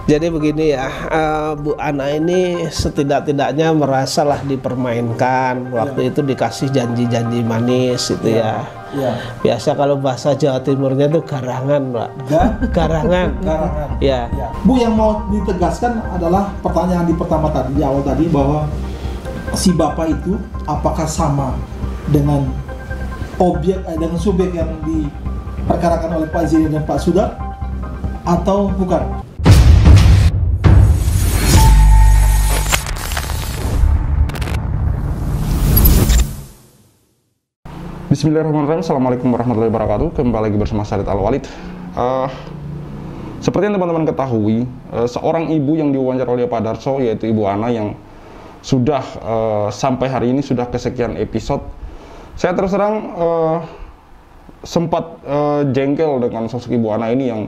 Jadi begini ya, Bu Ana ini setidak-tidaknya merasalah dipermainkan. Waktu itu dikasih janji-janji manis itu ya. Biasa kalau bahasa Jawa Timurnya itu garangan, Pak. Garangan. Garangan. Ya. Bu, yang mau ditegaskan adalah pertanyaan di pertama tadi, di awal tadi, bahwa si bapak itu apakah sama dengan dengan subjek yang diperkarakan oleh Pak Zaini dan Pak Sudar atau bukan? Bismillahirrahmanirrahim. Assalamualaikum warahmatullahi wabarakatuh. Kembali lagi bersama Syahid Al-Walid. Seperti yang teman-teman ketahui, seorang ibu yang diwawancara oleh Pak Darso, yaitu Ibu Ana, yang sudah sampai hari ini sudah kesekian episode. Saya terus terang sempat jengkel dengan sosok Ibu Ana ini, yang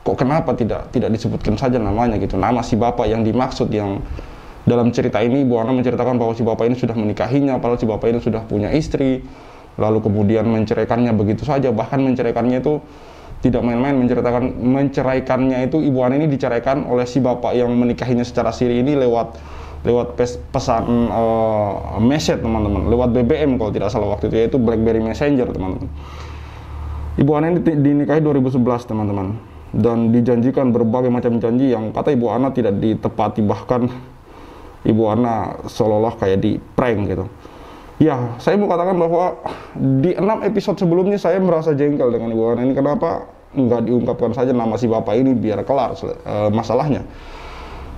kok kenapa tidak disebutkan saja namanya gitu, nama si bapak yang dimaksud. Yang dalam cerita ini Ibu Ana menceritakan bahwa si bapak ini sudah menikahinya, padahal si bapak ini sudah punya istri, lalu kemudian menceraikannya begitu saja. Bahkan menceraikannya itu tidak main-main, menceraikannya itu Ibu Ana ini diceraikan oleh si bapak yang menikahinya secara siri ini lewat pesan message, teman-teman, lewat BBM kalau tidak salah waktu itu, yaitu BlackBerry Messenger, teman-teman. Ibu Ana ini dinikahi 2011, teman-teman, dan dijanjikan berbagai macam janji yang kata Ibu Ana tidak ditepati. Bahkan Ibu Ana seolah-olah kayak di prank gitu. Ya, saya mau katakan bahwa di 6 episode sebelumnya saya merasa jengkel dengan Ibu Ana ini. Kenapa nggak diungkapkan saja nama si bapak ini biar kelar masalahnya.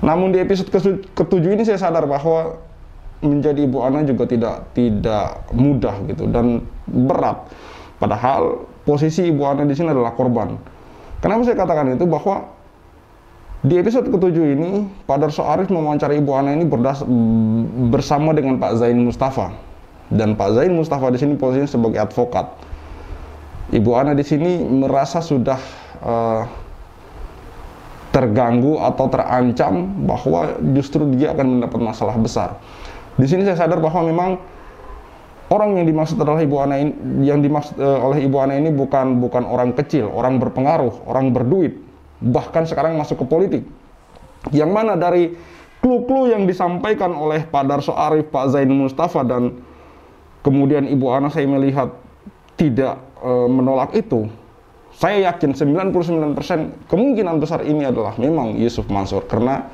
Namun di episode ke-7 ini saya sadar bahwa menjadi Ibu Ana juga tidak mudah gitu dan berat. Padahal posisi Ibu Ana di sini adalah korban. Kenapa saya katakan itu? Bahwa di episode ke-7 ini Pak Darso Arif mewawancarai Ibu Ana ini bersama dengan Pak Zain Mustafa. Dan Pak Zain Mustafa di sini posisinya sebagai advokat. Ibu Ana di sini merasa sudah terganggu atau terancam bahwa justru dia akan mendapat masalah besar. Di sini saya sadar bahwa memang orang yang dimaksud adalah Ibu Ana ini, yang dimaksud oleh Ibu Ana ini bukan orang kecil, orang berpengaruh, orang berduit, bahkan sekarang masuk ke politik. Yang mana dari clue-clue yang disampaikan oleh Pak Darso Arif, Pak Zain Mustafa, dan kemudian Ibu Ana saya melihat tidak menolak itu. Saya yakin 99% kemungkinan besar ini adalah memang Yusuf Mansur, karena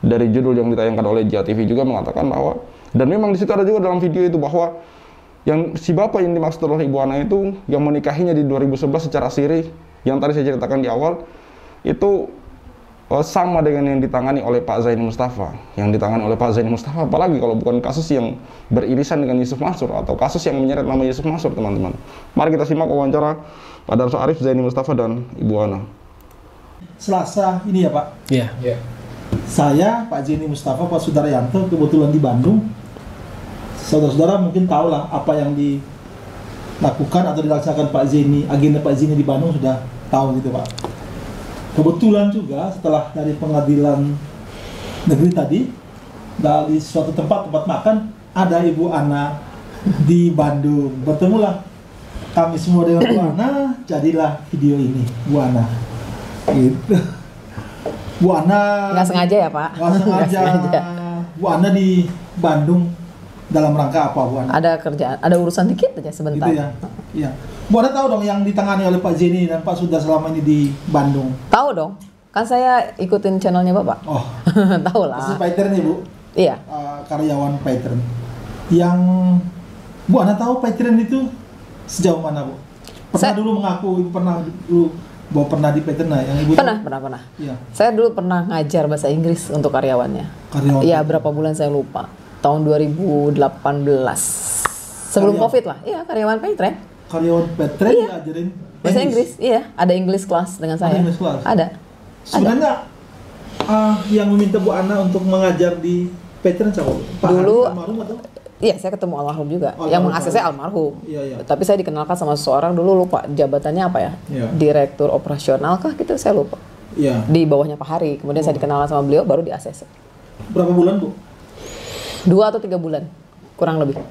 dari judul yang ditayangkan oleh Jia TV juga mengatakan bahwa, dan memang di situ ada juga dalam video itu bahwa yang si bapak yang dimaksud oleh Ibu Ana itu yang menikahinya di 2011 secara siri, yang tadi saya ceritakan di awal itu sama dengan yang ditangani oleh Pak Zain Mustafa. Yang ditangani oleh Pak Zain Mustafa, apalagi kalau bukan kasus yang beririsan dengan Yusuf Mansur atau kasus yang menyeret nama Yusuf Mansur, teman-teman. Mari kita simak wawancara Pak Darso Arif, Zain Mustafa, dan Ibu Ana. Selasa ini ya Pak? Iya. Saya, Pak Zaini Mustafa, Pak Sudaryanto kebetulan di Bandung. Saudara-saudara mungkin tahu lah apa yang dilakukan atau dilaksanakan Pak Zaini, agenda Pak Zaini di Bandung sudah tahu gitu Pak. Kebetulan juga setelah dari pengadilan negeri tadi, dari suatu tempat makan, ada Ibu Ana di Bandung. Bertemulah kami semua dengan Bu Ana, jadilah video ini, Bu Ana. Gitu. Bu Ana nggak sengaja ya Pak? Nggak sengaja. Bu Ana di Bandung dalam rangka apa, Bu Ana? Ada kerjaan, ada urusan dikit aja sebentar. Gitu ya? Iya. Bu Ana tahu dong yang ditangani oleh Pak Zaini dan Pak Sudar selama ini di Bandung? Tahu dong, kan saya ikutin channelnya Bapak. Oh, tahu lah. si Pattern nih Bu? Iya. Karyawan Pattern. Yang Bu Ana tahu Pattern itu sejauh mana Bu? Pernah dulu mengaku Ibu pernah dulu bahwa pernah di Pattern ya? Yang Ibu Pernah. Iya. Saya dulu pernah ngajar bahasa Inggris untuk karyawannya. Iya, berapa bulan saya lupa. Tahun 2018. Sebelum COVID lah. Iya, karyawan Pattern. Karyawan Pattern iya. Ngajarin bahasa Inggris. Iya, ada English class dengan saya. English class. Ada. Sebenarnya yang meminta Bu Ana untuk mengajar di Pattern siapa? Pak dulu almarhum atau? Iya, saya ketemu almarhum juga. Yang mengakses saya almarhum. Iya. Tapi saya dikenalkan sama seseorang dulu, lupa jabatannya apa ya? Iya. Direktur operasional kah gitu, saya lupa. Iya. Di bawahnya Pak Hari. Kemudian saya dikenalkan sama beliau, baru di ACC. Berapa bulan Bu? 2 atau 3 bulan, kurang lebih.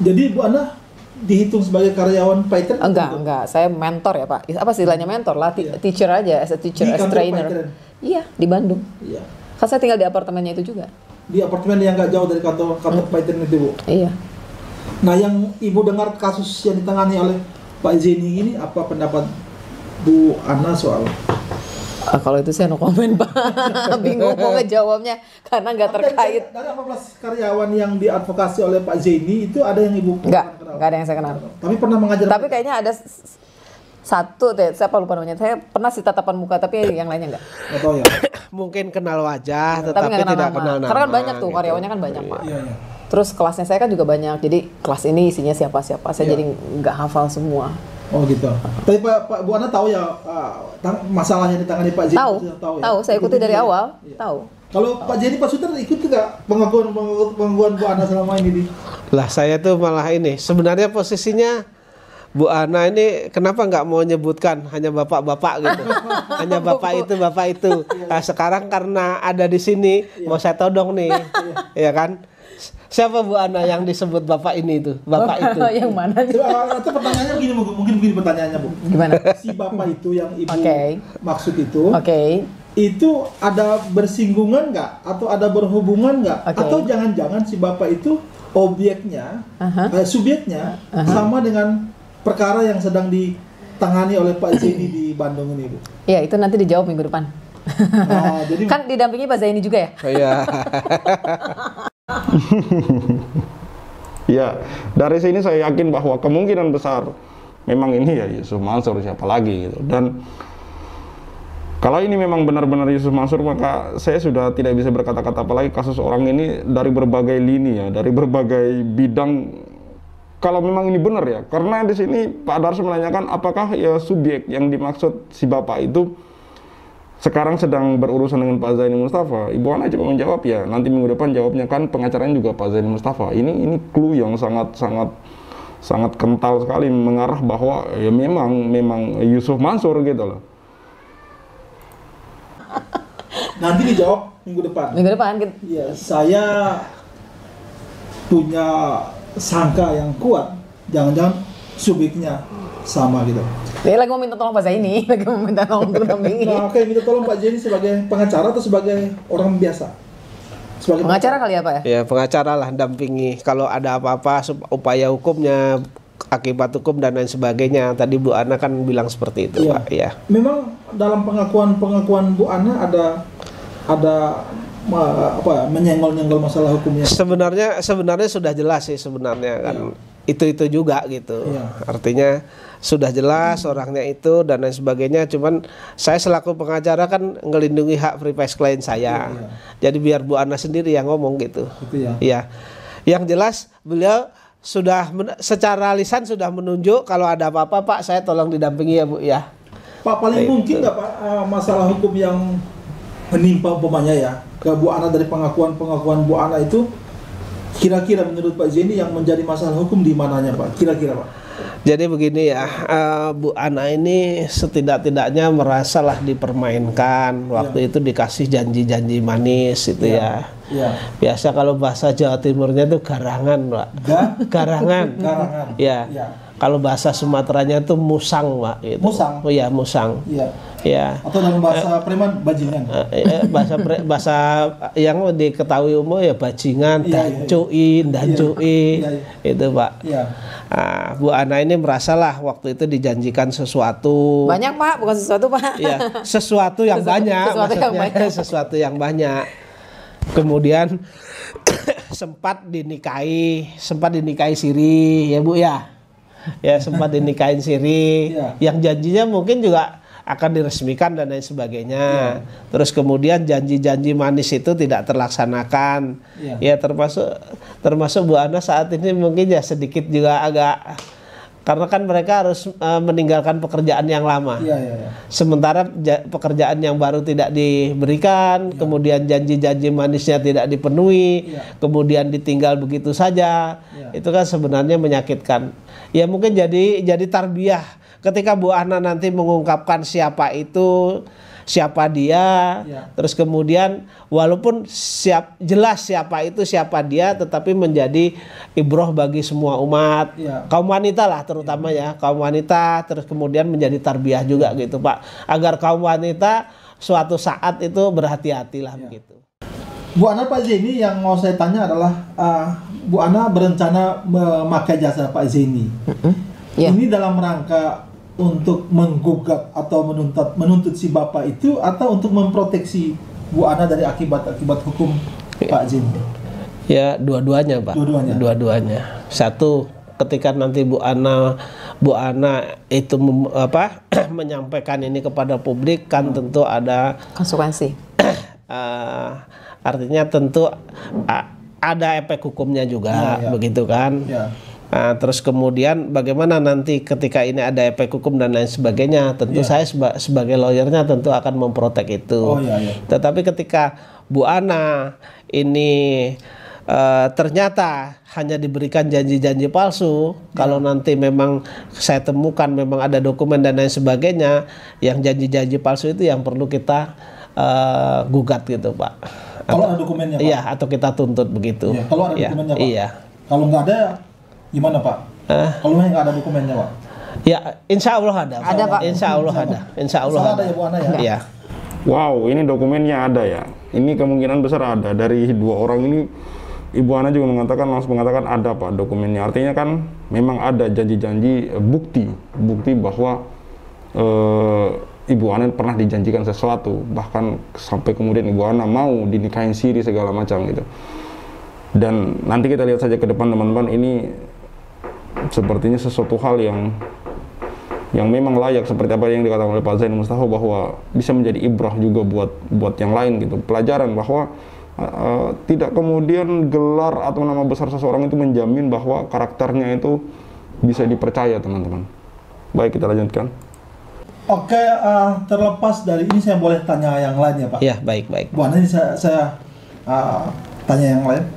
Jadi Bu Ana dihitung sebagai karyawan Paitren? Enggak. Saya mentor ya Pak. Apa istilahnya mentor lah, teacher aja, as a teacher, as trainer. Paitren. Iya, di Bandung. Iya. Kan saya tinggal di apartemennya itu juga. Di apartemen yang nggak jauh dari kantor Paitren itu, Bu? Iya. Nah, yang Ibu dengar kasus yang ditangani oleh Pak Zeni ini, apa pendapat Bu Ana soal? Kalau itu saya no comment Pak. Bingung mau ngejawabnya karena nggak terkait. Dari 14 karyawan yang diadvokasi oleh Pak Zeni itu ada yang Ibu kenal? Nggak ada yang saya kenal. Tapi pernah mengajar? Tapi kayaknya ada satu deh, saya lupa namanya. Saya pernah sih tatapan muka, tapi yang lainnya enggak. Atau ya? Mungkin kenal wajah, tetapi tidak kenal nama. Karena kan banyak tuh, karyawannya kan banyak Pak. Iya. Terus kelasnya saya kan juga banyak, jadi kelas ini isinya siapa-siapa. Saya jadi nggak hafal semua. Oh gitu. Tapi Pak Bu Ana tahu ya masalah yang ditangani Pak Zeni? Tahu. Saya ikuti dari awal. Tahu. Kalau Pak Zeni, Pak Suter ikut nggak pengakuan Bu Ana selama ini? Lah saya tuh malah ini. Sebenarnya posisinya Bu Ana ini kenapa nggak mau nyebutkan hanya bapak-bapak gitu, hanya bapak itu. Nah, sekarang karena ada di sini mau saya todong nih, ya kan? Siapa Bu Ana yang disebut bapak ini itu, bapak itu? Yang mana? Itu pertanyaannya begini, mungkin begini pertanyaannya, Bu. Gimana? Si bapak itu yang Ibu maksud itu, itu ada bersinggungan nggak, atau ada berhubungan nggak, atau jangan-jangan si bapak itu objeknya, subjeknya sama dengan perkara yang sedang ditangani oleh Pak Zeni di Bandung ini, Bu? Iya, itu nanti dijawab minggu depan. Nah, jadi kan didampingi Pak Zaini juga ya? Iya. Ya, dari sini saya yakin bahwa kemungkinan besar memang ini ya Yusuf Mansur, siapa lagi gitu. Dan kalau ini memang benar-benar Yusuf Mansur, maka saya sudah tidak bisa berkata-kata apalagi. Kasus orang ini dari berbagai lini ya, dari berbagai bidang. Kalau memang ini benar ya, karena di sini Pak Darso menanyakan apakah ya subjek yang dimaksud si bapak itu sekarang sedang berurusan dengan Pak Zaini Mustafa. Ibu Ana coba menjawab ya, nanti minggu depan jawabnya kan pengacaranya juga Pak Zaini Mustafa. Ini clue yang sangat kental sekali mengarah bahwa ya memang Yusuf Mansur gitu loh. Nanti dijawab minggu depan. Minggu depan gitu. Ya, saya punya sangka yang kuat, jangan-jangan subjeknya sama gitu. Dia lagi mau minta tolong Pak Zaini, lagi mau minta tolong untuk dampingi. Nah, oke, minta tolong Pak Zaini sebagai pengacara atau sebagai orang biasa? Sebagai pengacara kali ya Pak ya? Ya pengacara lah, dampingi. Kalau ada apa-apa, upaya hukumnya, akibat hukum dan lain sebagainya. Tadi Bu Ana kan bilang seperti itu, Pak. Ya. Memang dalam pengakuan Bu Ana ada apa menyenggol-nyenggol masalah hukumnya? Sebenarnya sudah jelas sih sebenarnya kan. Itu juga gitu. Artinya sudah jelas orangnya itu dan lain sebagainya. Cuman saya selaku pengacara kan ngelindungi hak privasi klien saya. Jadi biar Bu Ana sendiri yang ngomong gitu. Iya. Yang jelas beliau sudah secara lisan sudah menunjuk kalau ada apa-apa Pak saya tolong didampingi ya Bu ya. Pak, paling mungkin nggak Pak masalah hukum yang menimpa umpamanya ya ke Bu Ana dari pengakuan Bu Ana itu kira-kira menurut Pak Zaini yang menjadi masalah hukum di mananya Pak? Kira-kira Pak? Jadi begini ya, Bu Ana ini setidak-tidaknya merasalah dipermainkan. Waktu itu dikasih janji-janji manis itu ya. Biasa kalau bahasa Jawa Timurnya itu garangan Pak. Garangan. Ya. Kalau bahasa Sumateranya itu musang Pak. Gitu. Musang? Oh iya musang. Ya. Atau dalam bahasa preman bajingan. Bahasa yang diketahui umum ya bajingan, dancuin, itu Pak. Nah, Bu Ana ini merasalah waktu itu dijanjikan sesuatu. Banyak Pak, bukan sesuatu Pak. Iya, sesuatu yang banyak. Sesuatu yang banyak. Kemudian sempat dinikahi siri ya Bu ya. Ya sempat dinikahin siri. Yang janjinya mungkin juga akan diresmikan dan lain sebagainya. Terus kemudian janji-janji manis itu tidak terlaksanakan. Ya termasuk Bu Ana saat ini mungkin ya sedikit juga agak, karena kan mereka harus meninggalkan pekerjaan yang lama. Sementara pekerjaan yang baru tidak diberikan, kemudian janji-janji manisnya tidak dipenuhi, kemudian ditinggal begitu saja. Itu kan sebenarnya menyakitkan. Ya mungkin jadi tarbiyah ketika Bu Ana nanti mengungkapkan siapa itu, siapa dia, terus kemudian walaupun jelas siapa itu, siapa dia, tetapi menjadi ibroh bagi semua umat, kaum wanita lah terutama ya, kaum wanita, terus kemudian menjadi tarbiyah juga gitu Pak, agar kaum wanita suatu saat itu berhati-hatilah begitu. Bu Ana, Pak Zaini yang mau saya tanya adalah Bu Ana berencana memakai jasa Pak Zaini. Ini dalam rangka untuk menggugat atau menuntut si bapak itu, atau untuk memproteksi Bu Ana dari akibat-akibat hukum Pak Zaini? Ya, dua-duanya Pak. Dua-duanya. Satu, ketika nanti Bu Ana itu menyampaikan ini kepada publik kan tentu ada konsekuensi. Artinya tentu ada efek hukumnya juga, begitu kan. Nah, terus kemudian bagaimana nanti ketika ini ada efek hukum dan lain sebagainya, tentu saya sebagai lawyernya tentu akan memprotek itu. Tetapi ketika Bu Ana ini ternyata hanya diberikan janji-janji palsu, kalau nanti memang saya temukan memang ada dokumen dan lain sebagainya, yang janji-janji palsu itu yang perlu kita gugat gitu Pak. Kalau ada dokumennya Pak? Iya, atau kita tuntut begitu. Kalau ada dokumennya Pak? Iya. Kalau nggak ada gimana Pak? Kalau nggak ada dokumennya Pak? Ya, insya Allah ada. Ada Pak. Insya Allah ada. Insya Allah ada. Ya Bu Ana ya? Iya. Wow, ini dokumennya ada ya. Ini kemungkinan besar ada. Dari dua orang ini, Ibu Ana juga langsung mengatakan ada Pak dokumennya. Artinya kan memang ada janji-janji, bukti bahwa Ibu Ana pernah dijanjikan sesuatu, bahkan sampai kemudian Ibu Ana mau dinikahin siri segala macam gitu. Dan nanti kita lihat saja ke depan teman-teman, ini sepertinya sesuatu hal yang memang layak, seperti apa yang dikatakan oleh Pak Zaini Mustafa, bahwa bisa menjadi ibrah juga buat yang lain gitu, pelajaran bahwa tidak kemudian gelar atau nama besar seseorang itu menjamin bahwa karakternya itu bisa dipercaya teman-teman. Baik, kita lanjutkan. Oke, terlepas dari ini saya boleh tanya yang lain ya Pak? Iya, baik. Bu Ana, ini saya tanya yang lain.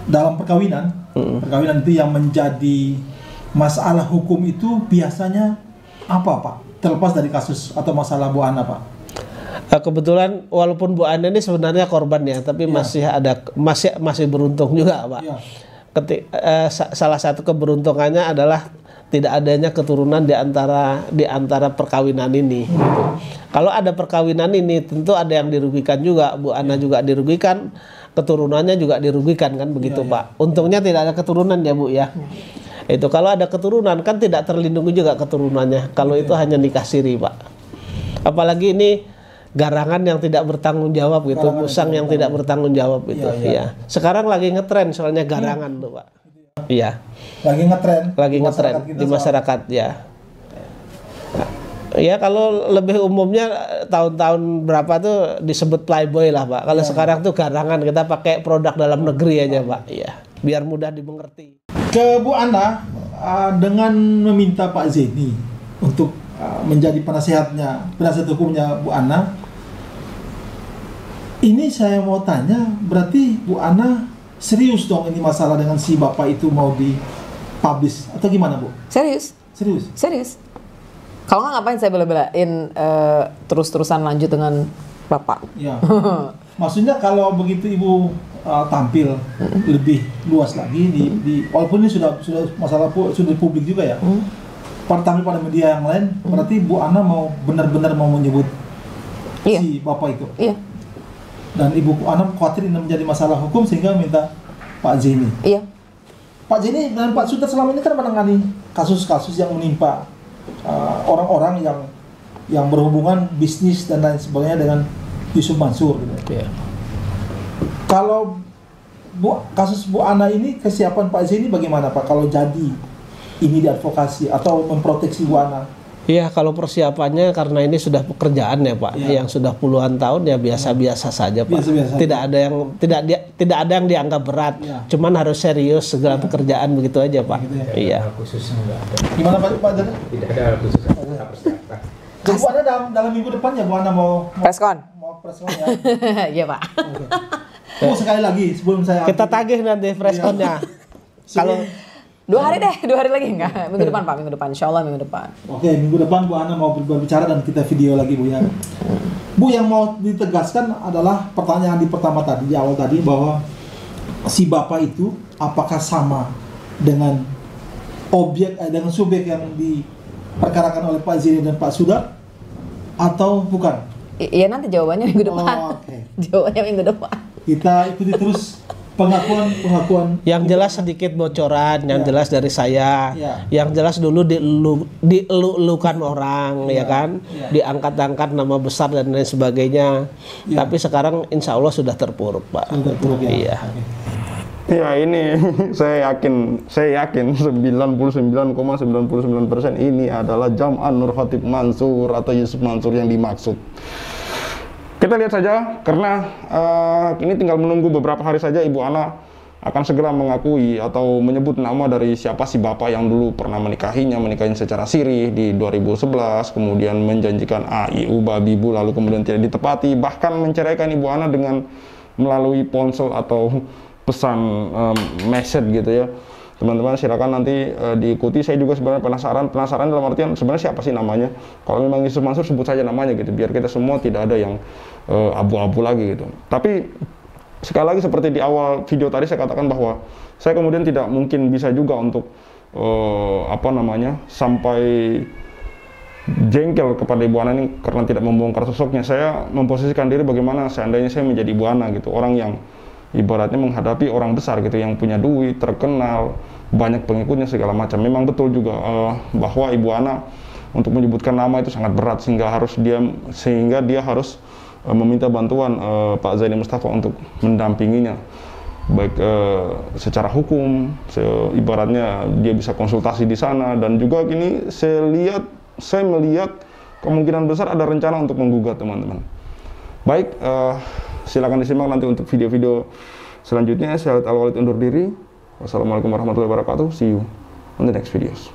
Dalam perkawinan itu yang menjadi masalah hukum itu biasanya apa Pak? Terlepas dari kasus atau masalah Bu Ana Pak? Kebetulan walaupun Bu Ana ini sebenarnya korban ya, tapi masih beruntung juga Pak. Salah satu keberuntungannya adalah tidak adanya keturunan di antara perkawinan ini. Kalau ada perkawinan ini tentu ada yang dirugikan juga, Bu Ana juga dirugikan, keturunannya juga dirugikan kan begitu Pak. Untungnya tidak ada keturunan ya Bu ya. Itu kalau ada keturunan kan tidak terlindungi juga keturunannya. Kalau itu hanya nikah siri Pak. Apalagi ini garangan yang tidak bertanggung jawab gitu, musang yang tidak bertanggung jawab itu. Iya. Sekarang lagi ngetren soalnya garangan tuh Pak. Iya. Lagi ngetren di masyarakat ya. Ya kalau lebih umumnya tahun-tahun berapa tuh disebut playboy lah Pak. Kalau sekarang tuh garangan, kita pakai produk dalam negeri aja Pak. Iya. Biar mudah dimengerti. Ke Bu Ana, dengan meminta Pak Zaini untuk menjadi penasihat hukumnya Bu Ana, ini saya mau tanya, berarti Bu Ana serius dong ini masalah dengan si bapak itu mau dipublish atau gimana Bu? Serius. Kalau nggak ngapain saya bela-belain terus-terusan lanjut dengan bapak? Ya. Maksudnya kalau begitu Ibu tampil lebih luas lagi walaupun ini sudah masalah sudah publik juga ya. Tampil pada media yang lain, berarti Bu Ana mau benar-benar mau menyebut si bapak itu. Iya. Dan Ibu Ana khawatir ini menjadi masalah hukum sehingga minta Pak Zaini. Iya. Pak Zaini dan Pak Suter selama ini kan menangani kasus-kasus yang menimpa orang-orang yang berhubungan bisnis dan lain sebagainya dengan Yusuf Mansur gitu. Yeah. Kalau kasus Bu Ana ini, kesiapan Pak Zaini bagaimana Pak kalau jadi ini diadvokasi atau memproteksi Bu Ana? Iya, kalau persiapannya karena ini sudah pekerjaan ya Pak, yang sudah puluhan tahun ya biasa-biasa saja Pak. Tidak ada yang dianggap berat, cuman harus serius segala pekerjaan begitu aja Pak. Gitu ya? Iya. Gimana Pak? Tidak ada khusus persiapan. Bu Ana dalam minggu depan ya Bu Ana mau preskon ya? Iya Pak. Sekali lagi sebelum saya kita tagih nanti preskonnya. 2 hari deh, 2 hari lagi enggak? Minggu depan Pak, minggu depan. Insya Allah minggu depan. Oke, minggu depan Bu Ana mau berbicara dan kita video lagi Bu ya. Bu, yang mau ditegaskan adalah pertanyaan di pertama tadi, di awal tadi, bahwa si bapak itu apakah sama dengan dengan subjek yang diperkarakan oleh Pak Zaini dan Pak Sudar atau bukan? Iya, nanti jawabannya minggu depan. Okay. Jawabannya minggu depan. Kita ikuti terus pengakuan. Yang jelas sedikit bocoran, yang jelas dari saya. Yang jelas dulu dielu-elukan orang, ya kan? Diangkat-angkat nama besar dan lain sebagainya. Tapi sekarang insya Allah sudah terpuruk, Pak. Terpuruk ya. Iya. Ya ini saya yakin 99,99% ini adalah Jam'an Nur Khatib Mansur atau Yusuf Mansur yang dimaksud. Kita lihat saja, karena ini tinggal menunggu beberapa hari saja Ibu Ana akan segera mengakui atau menyebut nama dari siapa si bapak yang dulu pernah menikahinya secara sirih di 2011, kemudian menjanjikan A, I, U, babi, bu, lalu kemudian tidak ditepati, bahkan menceraikan Ibu Ana dengan melalui ponsel atau pesan message gitu ya. Teman-teman silakan nanti diikuti. Saya juga sebenarnya penasaran dalam artian sebenarnya siapa sih namanya. Kalau memang Yusuf Mansur sebut saja namanya gitu, biar kita semua tidak ada yang abu-abu lagi gitu. Tapi sekali lagi seperti di awal video tadi saya katakan bahwa saya kemudian tidak mungkin bisa juga untuk sampai jengkel kepada Ibu Ana ini karena tidak membongkar sosoknya. Saya memposisikan diri bagaimana seandainya saya menjadi Ibu Ana gitu, orang yang ibaratnya menghadapi orang besar gitu, yang punya duit, terkenal, banyak pengikutnya segala macam. Memang betul juga bahwa Ibu Ana untuk menyebutkan nama itu sangat berat, sehingga dia harus meminta bantuan Pak Zaini Mustafa untuk mendampinginya, baik secara hukum, ibaratnya dia bisa konsultasi di sana, dan juga gini saya melihat kemungkinan besar ada rencana untuk menggugat, teman-teman. Baik, silakan disimak nanti untuk video-video selanjutnya. Saya Al Walid undur diri. Wassalamualaikum warahmatullahi wabarakatuh. See you on the next videos.